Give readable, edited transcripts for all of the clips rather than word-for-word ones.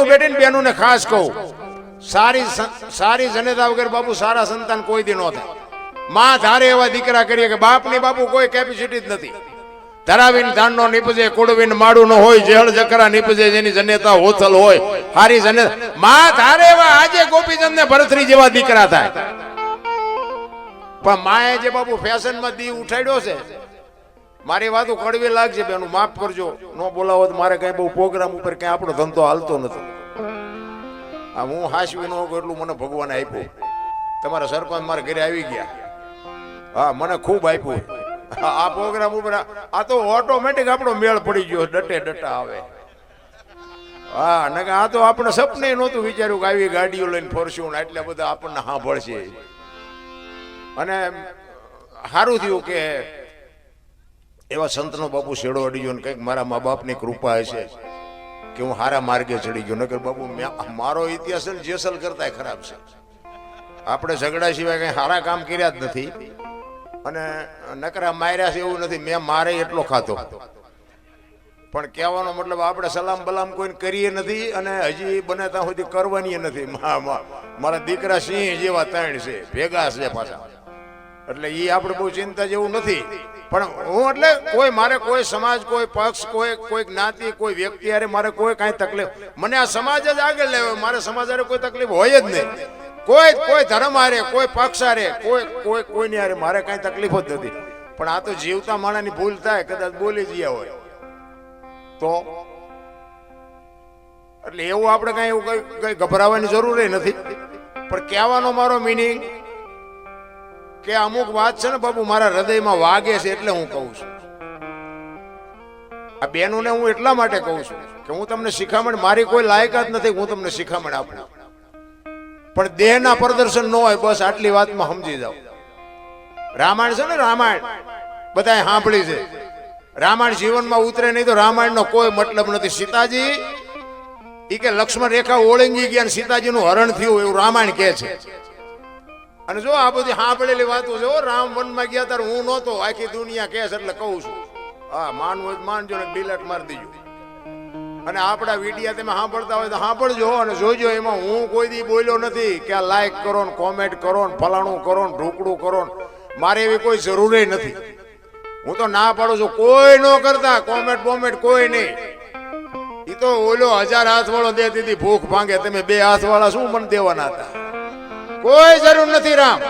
બેનું બેટીને બેનું ને ખાસ કહું, સારી જનેતા વગર બાપુ સારા સંતાન કોઈ દી ન થાય. માં ધારે એવા દીકરા કરીએ કે બાપની બાપુ કોઈ કેપેસિટી જ નથી. ધરાવીને ધાનનો નીપજે, કુડવીને માડું ન હોય, જેહળ જકરા નીપજે, જેની જનેતા હોથલ હોય, હારી જનેતા. માં ધારે એવા આજે ગોપીચંદ ને ભરતરી જેવા દીકરા થાય. પણ માએ જે બાપુ ફેશનમાં દી ઉઠાડ્યો છે, મારી વાતો કડવી લાગશે બેનું, માફ કરજો. ન બોલાવો તો મારે કઈ બહુ પ્રોગ્રામ ઉપર કઈ આપણો ધંધો હાલતો નથી. આ હું હાસવી ન હોઉં એટલું મને ભગવાને આપ્યું. તમારા સરપંચ મારા ઘરે આવી ગયા, હા મને ખૂબ આપ્યું. આ પ્રોગ્રામ ઉપર આ તો ઓટોમેટિક આપણો મેળ પડી ગયો, ડટે ડટા આવે. હા ને આ તો આપણે સપને નહોતું વિચાર્યું કે આવી ગાડીઓ લઈને ફરશું ને એટલે બધા આપણને સાંભળશે. અને સારું થયું કે એવા સંતનો બાપુ શેડો અડી ગયો ને કંઈક મારા મા બાપની કૃપા હશે કે હું હારા માર્ગે ચડી ગયો. નકર બાપુ મારો ઇતિહાસ જેસલ કરતા ખરાબ છે. આપણે ઝઘડા સિવાય કઈ સારા કામ કર્યા જ નથી અને નકરા માર્યા છે એવું નથી. મેં મારે એટલો ખાતો, પણ કહેવાનો મતલબ આપણે સલામ બલામ કોઈને કરીએ નથી અને હજી બને ત્યાં સુધી કરવાની નથી. મારા દીકરા સિંહ જેવા ત્રણ છે, ભેગા છે પાછા, એટલે એ આપણે બહુ ચિંતા જેવું નથી. પણ હું એટલે કોઈ મારે કોઈ સમાજ, કોઈ પક્ષ, કોઈ જ્ઞાતિ, કોઈ વ્યક્તિ હારે મારે કોઈ કાંઈ તકલીફ, મને આ સમાજ જ આગળ લેવો. મારે સમાજ હારે કોઈ તકલીફ હોય જ નહીં. કોઈ ધર્મ હારે, કોઈ પક્ષ હારે, કોઈની હારે મારે કાંઈ તકલીફ જ નથી. પણ આ તો જીવતા માણસની ભૂલ થાય, કદાચ બોલી ગયા હોય તો. એટલે એવું આપણે કાંઈ એવું કઈ ગભરાવાની જરૂર નથી. પણ કહેવાનો મારો મિનિંગ કે અમુક વાત છે ને બાપુ મારા હૃદયમાં વાગે છે, એટલે હું કહું છું. આ બેનોને હું એટલા માટે કહું છું કે હું તમને શિખામણ, મારી કોઈ લાયકાત નથી હું તમને શિખામણ આપું, પણ દેહના પ્રદર્શન ન હોય બસ આટલી વાતમાં સમજી જાઓ. રામાયણ છે ને, રામાયણ બધાએ સાંભળી છે. રામાયણ જીવનમાં ઉતરે નહીં તો રામાયણનો કોઈ મતલબ નથી. સીતાજી ઈ કે લક્ષ્મણ રેખા ઓળંગી ગયા ને સીતાજીનું હરણ થયું એવું રામાયણ કહે છે. અને જો આ બધી સાંભળેલી વાતો છે, રામ વનમાં ગયા ત્યારે હું નહોતો, આખી દુનિયા કહે છે એટલે કહું છું. હા માનવું માનજો ને ડિલેટ મારી દેજો. અને આપણા વિડીયા તમે સાંભળતા હોય તો સાંભળજો અને જોજો. એમાં હું કોઈ દી બોલ્યો નથી કે આ લાઈક કરો ને કોમેન્ટ કરો ને ફલાણું કરો ને ઢોકળું કરો ને, મારે એવી કોઈ જરૂર નથી. હું તો ના પાડું છું, કોઈ ન કરતા કોમેન્ટ બોમેન્ટ કોઈ નહીં. એ તો ઓલો 1000 હાથ વાળો દે દીધી ભૂખ ભાંગે, તમે 2 હાથ વાળા શું મને દેવાના હતા? કોઈ જરૂર નથી રામ.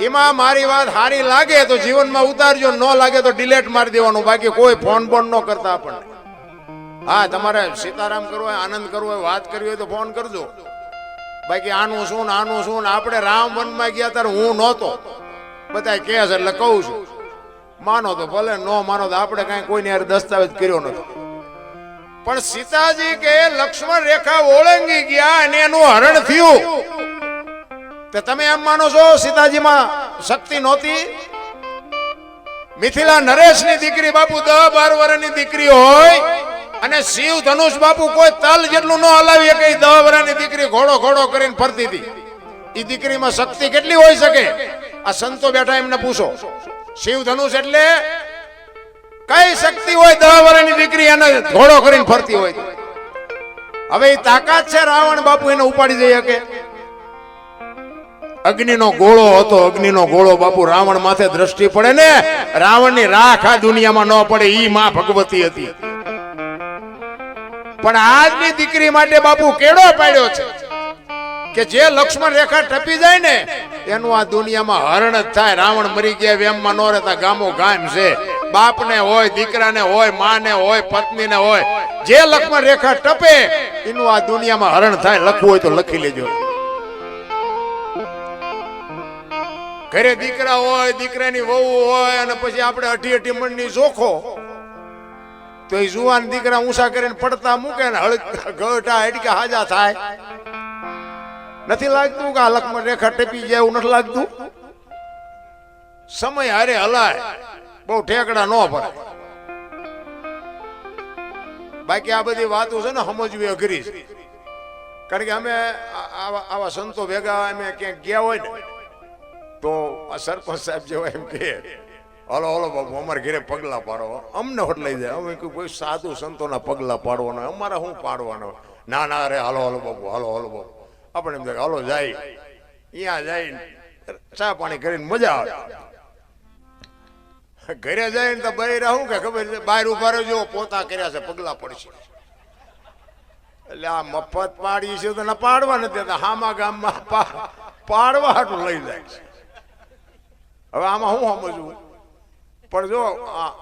એમાં મારી વાત સારી લાગે તો જીવનમાં ઉતારજો, ન લાગે તો ડિલેટ મારી દેવાનું. બાકી કોઈ ફોન બોન ન કરતા આપણને. હા તમારે સીતારામ કરવો હોય, આનંદ કરવો હોય, વાત કરવી હોય તો ફોન કરજો. બાકી આનું શું ને આનું શું ને, આપણે રામ વનમાં ગયા ત્યારે હું નહોતો, બધા કહે છે એટલે કહું છું. માનો તો ભલે, ન માનો તો આપણે કઈ કોઈને યાર દસ્તાવેજ કર્યો નથી. પણ સીતાજી કે લક્ષ્મણ રેખા ઓળંગી ગયા અને એનું હરણ થયું. તમે એમ માનો છો સીતાજીમાં શક્તિ નહોતી? મિથિલા નરેશની દીકરી બાપુ 10-12 વર્ષની દીકરી હોય અને શિવ ધનુષ બાપુ કોઈ તલ જેટલું ન હલાવી કે 10 વર્ષની દીકરી ઘોડો ઘોડો કરીને ફરતી હતી. એ દીકરીમાં શક્તિ કેટલી હોઈ શકે? આ સંતો બેઠા એમને પૂછો. શિવ ધનુષ એટલે કઈ શક્તિ હોય? 10 વર્ષની દીકરી એને ઘોડો કરીને ફરતી હોય. હવે એ તાકાત છે રાવણ બાપુ એને ઉપાડી જઈ શકે? અગ્નિનો ગોળો હતો, અગ્નિનો ગોળો બાપુ રાવણ માથે દ્રષ્ટિ પડે ને, રાવણની રાખ આ દુનિયામાં ન પડે. ઈ માં ભગવતી હતી. પણ આજની દીકરી માટે બાપુ કેડો પાડ્યો છે કે જે લક્ષ્મણ રેખા ટપી જાય ને એનું આ દુનિયામાં હરણ જ થાય. રાવણ મરી ગયા વેમમાં ન રહેતા ગામો ગામ છે. બાપને હોય, દીકરાને હોય, માને હોય, પત્નીને હોય, જે લક્ષ્મણ રેખા ટપે એનું આ દુનિયામાં હરણ થાય. લખવું હોય તો લખી લેજો. ઘરે દીકરા હોય, દીકરાની વહુ હોય અને પછી આપણે 88 મણની જોખો તો એ જુવાન દીકરા ઊંચા કરીને પડતા મૂકે ને ગઢા હેડકા હાજા થાય. નથી લાગતું કે આ લક્ષ્મણ રેખા ટપી જાય એવું નથી લાગતું? સમય હારે હલાય, બહુ ઠેકડા ન ભરાય. બાકી આ બધી વાતો છે ને સમજવી અઘરી છે. કારણ કે અમે આવા સંતો ભેગા અમે ક્યાંક ગયા હોય ને તો આ સરપંચ સાહેબ જેવા એમ કે હલો હલો બાપુ અમારે ઘરે પગલા પાડો. અમને હોટ લઈ જાય. અમે કોઈ સાધુ સંતોના પગલા પાડવાના, અમારા શું પાડવાના? ના ના અરે હાલો હાલો બાપુ હાલો હાલો બાપુ. આપણે એમ થાય હાલો જાય, અહીંયા જાય ચા પાણી કરીને મજા આવે. ઘરે જાય ને તો બૈરા શું કે ખબર છે, બહાર ઉભા રહેજો પોતા કર્યા છે પગલા પડશે. એટલે આ મફત પાડી છે તો ના પાડવા નથી દેતા, હામા ગામમાં પાડવા હાટું લઈ જાય છે. હવે આમાં શું સમજવું? પણ જો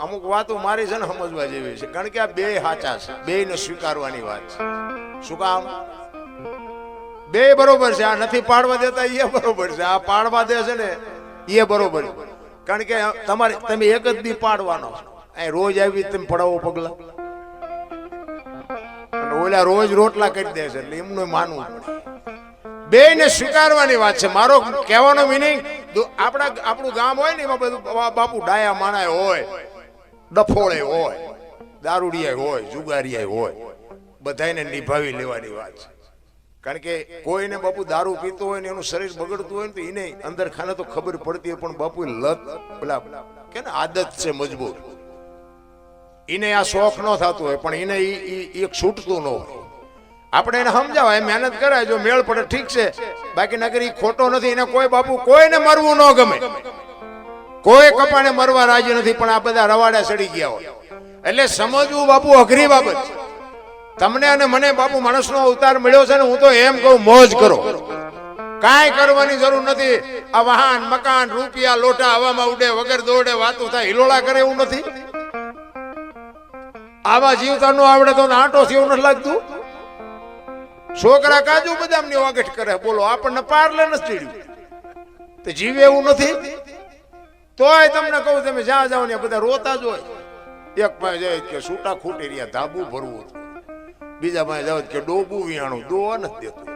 અમુક વાતો મારી છે ને સમજવા જેવી છે, કારણ કે આ બે સાચા છે, બે ને સ્વીકારવાની વાત છે. શું કામ? બે બરોબર છે. આ નથી પાડવા દેતા એ બરોબર છે, આ પાડવા દે છે ને એ બરોબર. કારણ કે તમારે તમે એક જ દી પાડવાનો, અહીં રોજ આવી તમે પડાવો પગલા, ઓલા રોજ રોટલા કરી દે છે, એટલે એમનું માનવું પડે. બે ને સ્વીકારવાની વાત છે. મારો કહેવાનો મિનિંગ, આપણું ગામ હોય ને એમાં બધું બાપુ ડાયા માણાય હોય, ડફોળે હોય, દારૂડિયા હોય, જુગારિયા હોય, બધાને નિભાવી લેવાની વાત છે. કારણ કે કોઈને બાપુ દારૂ પીતો હોય ને એનું શરીર બગડતું હોય ને તો એને અંદર ખાને તો ખબર પડતી હોય, પણ બાપુ લત પેલા કે ને આદત છે મજબૂત, એને આ શોખ ન થતું હોય, પણ એને એક છૂટતું ન હોય. આપણે એને સમજાવાય, મહેનત કરાય, જો મેળ પડે ઠીક છે, બાકી નગર એ ખોટો નથી. એને કોઈ બાપુ કોઈને મરવું ન ગમે, કોઈ કપાણે મરવા રાજી નથી, પણ આ બધા રવાડા સડી ગયા હોય. એટલે સમજવું બાપુ અઘરી બાબત છે. તમને અને મને બાપુ માણસનો અવતાર મળ્યો છે ને, હું તો એમ કહું મોજ કરો, કાંઈ કરવાની જરૂર નથી. આ વાહન મકાન રૂપિયા લોટા હવામાં ઉડે, વગર દોડે વાતો થાય, હિલોળા કરે એવું નથી. આવા જીવતા નો આવડે તો આંટો થયો નથી લાગતું. છોકરા કાજુ બદામ ની વાગઠ કરે, બોલો આપણને પારલે નથી ચડ્યું તો જીવે એવું નથી. તોય તમને કહું, તમે જ્યાં જાઓ ને બધા રોતા જ હોય. એક પાસે જાય કે છૂટા ખૂટી રહ્યા, ધાબુ ભરવું, બીજા પાસે જાવ કે ડોબું વિયાણું દોવા નથી દેતું,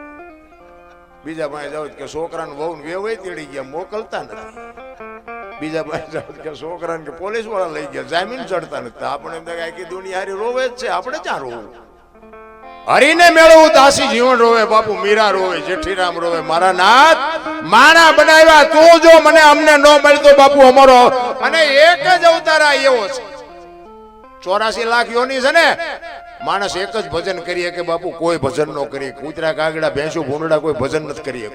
બીજા પાસે જાવ કે છોકરાને વહુ વેવાય તેડી ગયા મોકલતા નથી, બીજા પાસે જાવ કે છોકરાને કે પોલીસ વાળા લઈ ગયા જામીન ચડતા નથી. આપણે એમ થાય કે દુનિયા હારી રોવે જ છે, આપણે ક્યાં રોવું? હરીને મેળવું દાસી જીવન રોવે, બાપુ મીરા રોવે, જેઠીરામ રોવે. મારા નાથ માણા બનાવ્યા તું જો મને અમને ન મળતો બાપુ અમારો. અને એક જ અવતારા એવો છે, 84 લાખ યોની છે ને, માણસ એક જ ભજન કરીએ કે બાપુ કોઈ ભજન ન કરીએ. કૂતરા કાગડા ભેંસું ભૂંડડા કોઈ ભજન નથી કરીએ.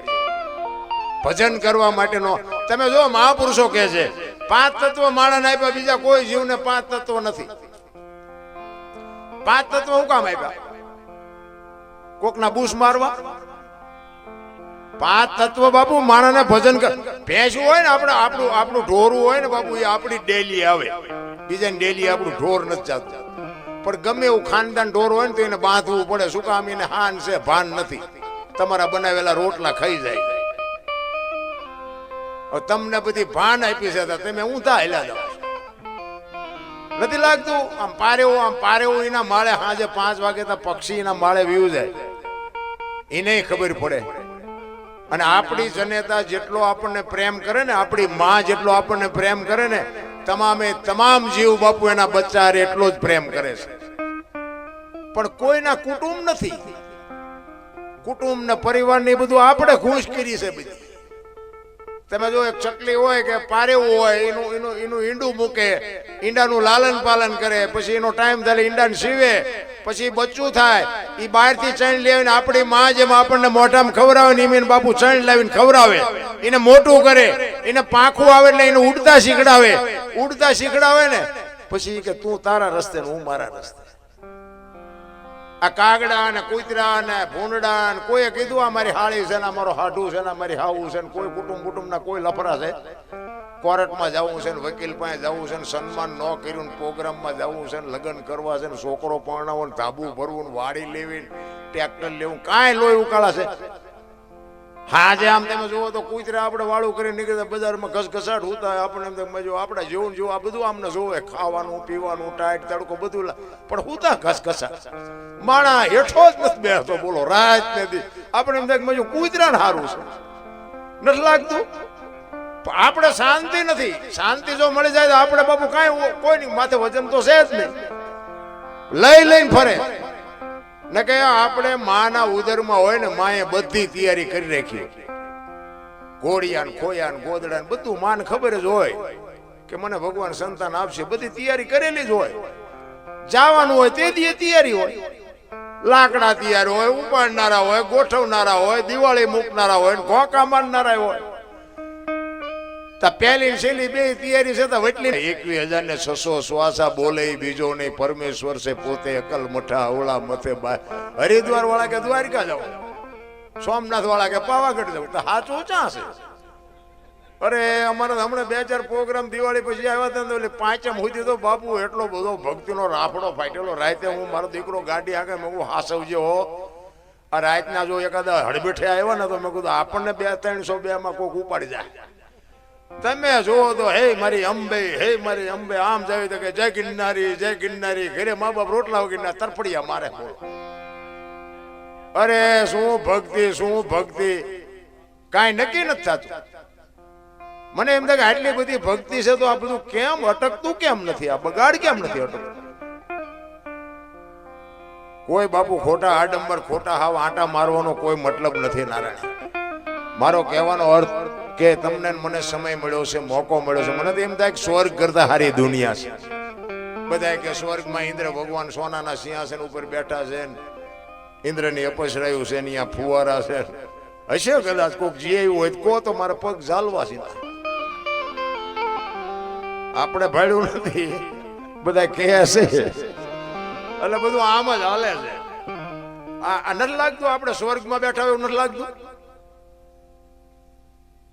ભજન કરવા માટેનો તમે જો મહાપુરુષો કહે છે 5 તત્વ માણસ આપ્યા, બીજા કોઈ જીવને 5 તત્વ નથી. 5 તત્વ હું કામ આપ્યા? કોકના બૂસ મારવા? 5 તત્વ બાપુ માણસને ભજન કર. ભેંસું હોય ને આપણું ઢોરું હોય ને બાપુ, એ આપણી ડેલી આવે, બીજાની ડેલી આપણું ઢોર નથી ચાલતું. પણ ગમે એવું ખાનદાન ઢોર હોય ને તો એને બાંધવું પડે. શું કામ? એને હાન છે, ભાન નથી. તમારા બનાવેલા રોટલા ખાઈ જાય. તમને બધી ભાન આપી છે, તમે ઊંધા હેલા જાઓ. નથી લાગતું? આમ પારેવું એના માળે સાંજે 5 વાગે તો પક્ષી એના માળે વ્યુ જાય, એને ખબર પડે. અને આપણી જનેતા જેટલો આપણને પ્રેમ કરે ને, આપણી માં જેટલો આપણને પ્રેમ કરે ને, તમામ જીવ બાપુ એના બચ્ચા એટલો જ પ્રેમ કરે છે. પણ કોઈના કુટુંબ નથી. કુટુંબ ને પરિવાર ને બધું આપણે ખુશ કરી છે બધી. તમે જો એક ચકલી હોય કે પારેવું હોય, એનું ઈંડું મૂકે, ઈંડાનું લાલન પાલન કરે, પછી એનો ટાઈમ થાય ઈંડાને સીવે, પછી બચ્ચું થાય, એ બહારથી ચણ લાવીને આપણી માં જેમ આપણને મોઢામાં ખવડાવે ને એમ બાપુ ચણ લાવીને ખવડાવે, એને મોટું કરે, એને પાંખું આવે એટલે એને ઉડતા શીખડાવે ને, પછી કે તું તારા રસ્તે ને હું મારા રસ્તે. આ કાગડા ને કૂતરા ને ભૂંડડા ને કોઈએ કીધું આ મારી હાળી છે ને, મારો હાડું છે ને, મારી હાવું છે ને, કોઈ કુટુંબ ના કોઈ લફરા છે, કોર્ટમાં જવું છે ને, વકીલ પાસે જવું છે ને, સન્માન ન કર્યું ને, પ્રોગ્રામમાં જવું છે ને, લગ્ન કરવા છે ને, છોકરો પરણાવો ને, ધાબુ ભરવું ને, વાડી લેવી, ટ્રેક્ટર લેવું, કાંઈ લોહી ઉકાળા છે. હા જે આમ તમે જુઓ તો કૂતરા આપણે વાળું કરીને નીકળતા બજારમાં ઘસઘસાટ હોતા, આપણે એમ જો આપણા જેવું જેવું આ બધું આમને જોવે, ખાવાનું પીવાનું ટાઈટ તડકો બધું, પણ હોતા ઘસઘસાટ. માણા હેઠો જ નથી બેસતો, બોલો રાત નથી. આપણે એમ થાય કૂતરા ને સારું છે, નથી લાગતું? આપણે શાંતિ નથી. શાંતિ જો મળી જાય તો આપણે બાપુ કાંઈ કોઈની માથે વજન તો છે જ નહીં, લઈને ફરે. ને કે આપણે માના ઉદરમાં હોય ને, માએ બધી તૈયારી કરી રાખી, ઘોડિયા ને ખોયા ને ગોદડા ને બધું માને ખબર જ હોય કે મને ભગવાન સંતાન આપશે, બધી તૈયારી કરેલી જ હોય. જવાનું હોય તે દી તૈયારી હોય. લાકડા તૈયાર હોય, ઉપાડનારા હોય, ગોઠવનારા હોય, દિવાળી મૂકનારા હોય, ઘોંકા મારનારા હોય. પહેલી છેલ્લી બે તૈયારી છે તો વટલી 21,600 શ્વાસા બોલે બીજો નહીં, પરમેશ્વર છે પોતે અકલ મઠા અવળા મથે હરિદ્વાર વાળા કે દ્વારિકા જાવ, સોમનાથ વાળા કે પાવાગઢ જાવ, તો સાચું ચા છે? અરે અમારે હમણાં 2-4 પ્રોગ્રામ દિવાળી પછી આવ્યા હતા એટલે 5મ સુધી તો બાપુ એટલો બધો ભક્તિનો રાફડો ફાટેલો. રાતે હું મારો દીકરો ગાડી આગળ મેં કહું હાસવજે હો, આ રાતના જો એકાદા હડબેઠે આવ્યા ને તો મેં કીધું આપણને 200-300 માં કોઈક ઉપાડી જાય. તમે જુઓ તો હે મારી અંબે, હે મારી અંબે, આમ જાય તો કે જય ગિરનારી, જય ગિરનારી. ઘરે મા બાપ રોટલા વગરના તરફડિયા મારે. અરે શું ભક્તિ, શું ભક્તિ, કાંઈ નક્કી નથી થતું. મને એમ થાય કે આટલી બધી ભક્તિ છે તો આ બધું કેમ અટકતું કેમ નથી, આ બગાડ કેમ નથી અટકતું? કોઈ બાપુ ખોટા આડંબર, ખોટા હાવ આંટા મારવાનો કોઈ મતલબ નથી. નારાયણ, મારો કહેવાનો અર્થ કે તમને મને સમય મળ્યો છે, મોકો મળ્યો છે. મને તો એમ થાય કે સ્વર્ગ કરતા સારી દુનિયા છે. બધા કે સ્વર્ગમાં ઇન્દ્ર ભગવાન સોનાના સિંહાસન ઉપર બેઠા છે, ઇન્દ્રની અપસરાયું છે, અહીંયા ફુવારા છે. હશે કદાચ કોઈક જીવ્યું હોય કહો તો મારા પગ ઝાલવા સીધા. આપણે ભાડ્યું નથી, બધા કહે છે એટલે બધું આમ જ હાલે છે. આ નથી લાગતું આપણે સ્વર્ગમાં બેઠા હોય એવું નથી લાગતું?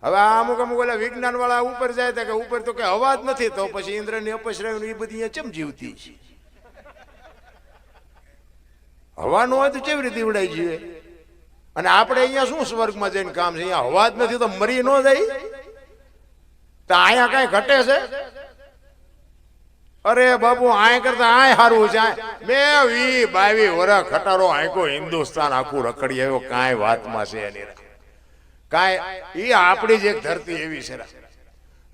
હવે અમુક ઓલા વિજ્ઞાન વાળા ઉપર જાય કે ઉપર તો કે હવા જ નથી, તો પછી ઇન્દ્રની અપસરાયું એ બધી ચમ જીવતી છે? હવા નો હોય તો કેવી રીતે ઉડાઈ જીવે? અને આપણે અહીંયા શું સ્વર્ગમાં જઈને કામ છે? અહીંયા હવા જ નથી તો મરી ન જાય? તો અહીંયા કઈ ઘટે છે? અરે બાબુ આય કરતા આય સારું છે. મેં 20-22 વર્ષ ખટારો આંકો હિન્દુસ્તાન આખું રખડી આવ્યો, કાંઈ વાતમાં છે એની કાંઈ. એ આપણી જ એક ધરતી એવી છે.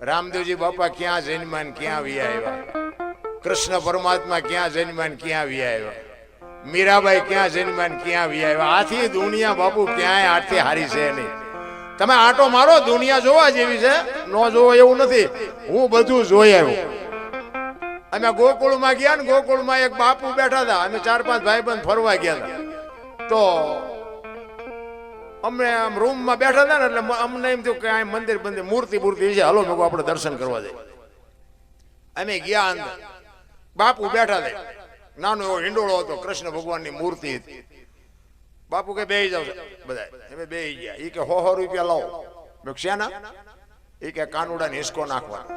રામદેવજી બાપા ક્યાં જન્મ્યા ને ક્યાં વિયા આવ્યા, કૃષ્ણ પરમાત્મા ક્યાં જન્મ્યા ને ક્યાં વિયા આવ્યા, મીરાબાઈ ક્યાં જન્મ્યા ને ક્યાં વિયા આવ્યા. આથી દુનિયા બાપુ ક્યાંય આથી હારી છે નહીં. તમે આટો મારો, દુનિયા જોવા જેવી છે, ન જોવો એવું નથી. હું બધું જોઈ આવ્યો. અમે ગોકુળમાં ગયા ને, ગોકુળમાં એક બાપુ બેઠા હતા. અમે 4-5 ભાઈબંધ ફરવા ગયા હતા. તો અમને આમ રૂમમાં બેઠા હતા ને એટલે અમને એમ થયું કે આ મંદિર બંદિર મૂર્તિ છે, હાલો મેં આપણે દર્શન કરવા જઈએ. અમે ગયા અંદર, બાપુ બેઠા હતા. નાનો એવો હિંડોળો હતો, કૃષ્ણ ભગવાનની મૂર્તિ હતી. બાપુ કે બેહી જાવ બધા. અમે બેહી ગયા. એ કે 100 રૂપિયા લાવો. મેં શેના? એ કે કાનુડાને હિસકો નાખવાનો.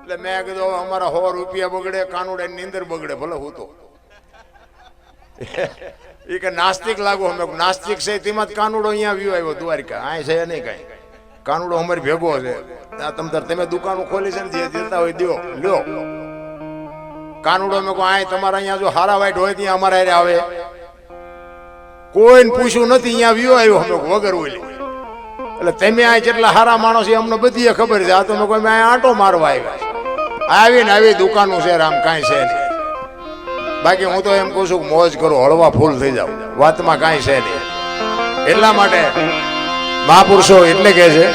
એટલે મેં કીધું અમારા 100 રૂપિયા બગડે, કાનુડાની નીંદર બગડે, ભલે હું તો. એ કે નાસ્તિક લાગુ. અમે નાસ્તિક છે તેમાં જ કાનુડો અહીંયા વ્યુ આવ્યો દ્વારિકા. આ છે નહીં કઈ, કાનુડો અમારી ભેગો છે. તમે દુકાનો ખોલી છે ને, જે દેતા હોય દો લ્યો. કાનુડો મેં કહું આ તમારા અહીંયા જો હારા વાઈટ હોય ત્યાં અમારા હારે આવે. કોઈને પૂછ્યું નથી, અહીંયા વ્યુ આવ્યો અમે વગર ઓલી. એટલે તમે આ જેટલા હારા માણસ છે અમને બધી ખબર છે. આ તો મેં કોઈ આંટો મારવા આવ્યા. આવીને આવી દુકાનો છે રામ, કાંઈ છે નહીં. બાકી હું તો એમ કહું છું કે મોજ કરો, હળવા ફૂલ થઈ જાવ, વાતમાં કાંઈ છે નહીં. એટલા માટે મહાપુરુષો એટલે કહે છે